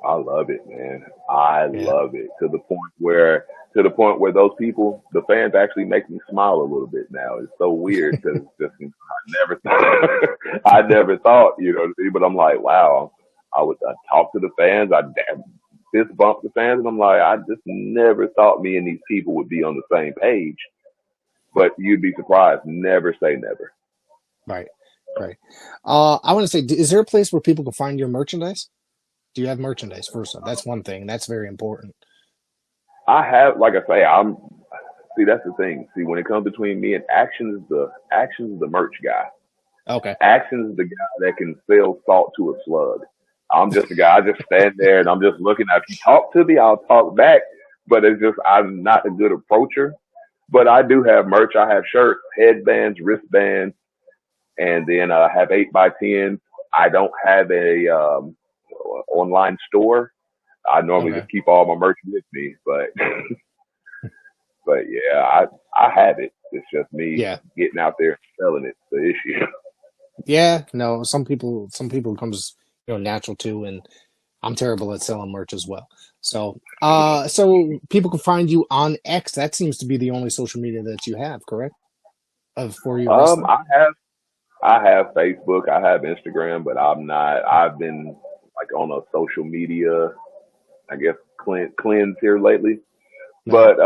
I love it, man. I love it to the point where those people, the fans, actually make me smile a little bit now. It's so weird because I never thought, but I'm like, wow. I talk to the fans. I fist bump the fans, and I'm like, I just never thought me and these people would be on the same page. But you'd be surprised. Never say never. Right. I want to say, is there a place where people can find your merchandise? Do you have merchandise first? That's one thing. That's very important. I have, like I say, See, that's the thing. See, when it comes between me and Action is the merch guy. Okay. Action is the guy that can sell salt to a slug. I'm just the guy. I just stand there and I'm just looking. If you talk to me, I'll talk back. But it's just I'm not a good approacher. But I do have merch. I have shirts, headbands, wristbands, and then I have 8x10. I don't have a online store. I normally just keep all my merch with me, but but yeah, I have it. It's just me getting out there and selling it. The issue. Yeah, no, some people it comes, natural too, and I'm terrible at selling merch as well. So, so people can find you on X. That seems to be the only social media that you have, correct? For your wrestling? I have Facebook, I have Instagram, but I've been like on a social media, I guess, cleanse here lately. No. But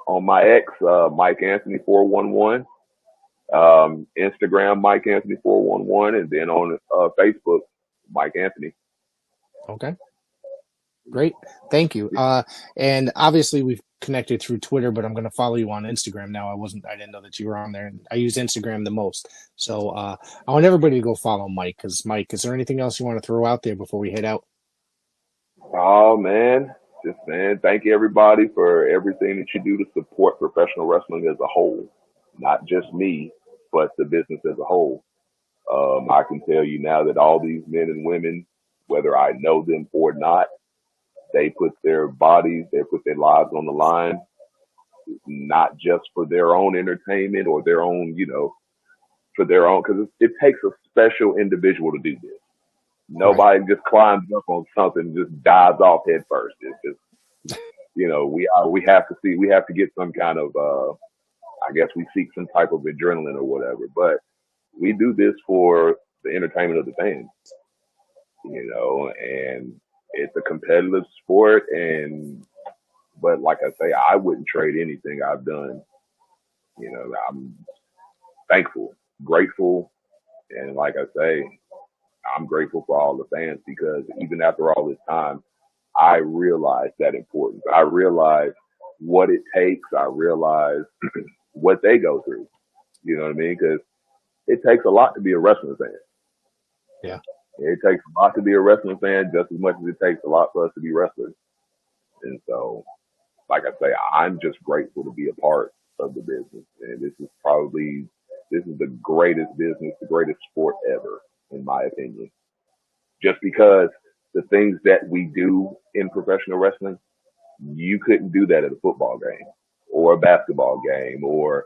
on my X, Mike Anthony 411, Instagram Mike Anthony 411, and then on Facebook Mike Anthony. Okay, great, thank you. And obviously we've connected through Twitter, but I'm going to follow you on Instagram now. I didn't know that you were on there. I use Instagram the most, so I want everybody to go follow Mike. Because Mike, is there anything else you want to throw out there before we head out? Oh man, thank you everybody for everything that you do to support professional wrestling as a whole, not just me, but the business as a whole. I can tell you now that all these men and women, whether I know them or not, they put their bodies, they put their lives on the line, not just for their own entertainment or their own, for their own, because it takes a special individual to do this. Nobody just climbs up on something and just dives off head first. It's just, we have to get some kind of, I guess we seek some type of adrenaline or whatever, but we do this for the entertainment of the fans, and it's a competitive sport. But like I say, I wouldn't trade anything I've done. I'm thankful, grateful. And like I say, I'm grateful for all the fans, because even after all this time, I realize that importance. I realize what it takes. I realize what they go through. You know what I mean? Because it takes a lot to be a wrestling fan. Yeah. It takes a lot to be a wrestling fan, just as much as it takes a lot for us to be wrestlers. And so, like I say, I'm just grateful to be a part of the business. And this is the greatest business, the greatest sport ever, in my opinion. Just because the things that we do in professional wrestling, you couldn't do that at a football game or a basketball game, or,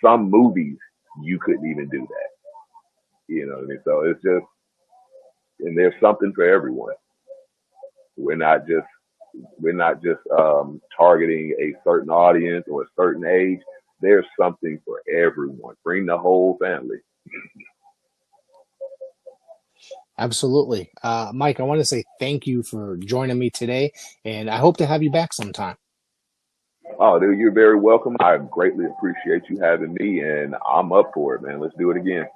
some movies, you couldn't even do that. You know what I mean? So it's just, and there's something for everyone. We're not just targeting a certain audience or a certain age. There's something for everyone. Bring the whole family. Absolutely. Mike, I want to say thank you for joining me today, and I hope to have you back sometime. Oh, dude, you're very welcome. I greatly appreciate you having me, and I'm up for it, man. Let's do it again.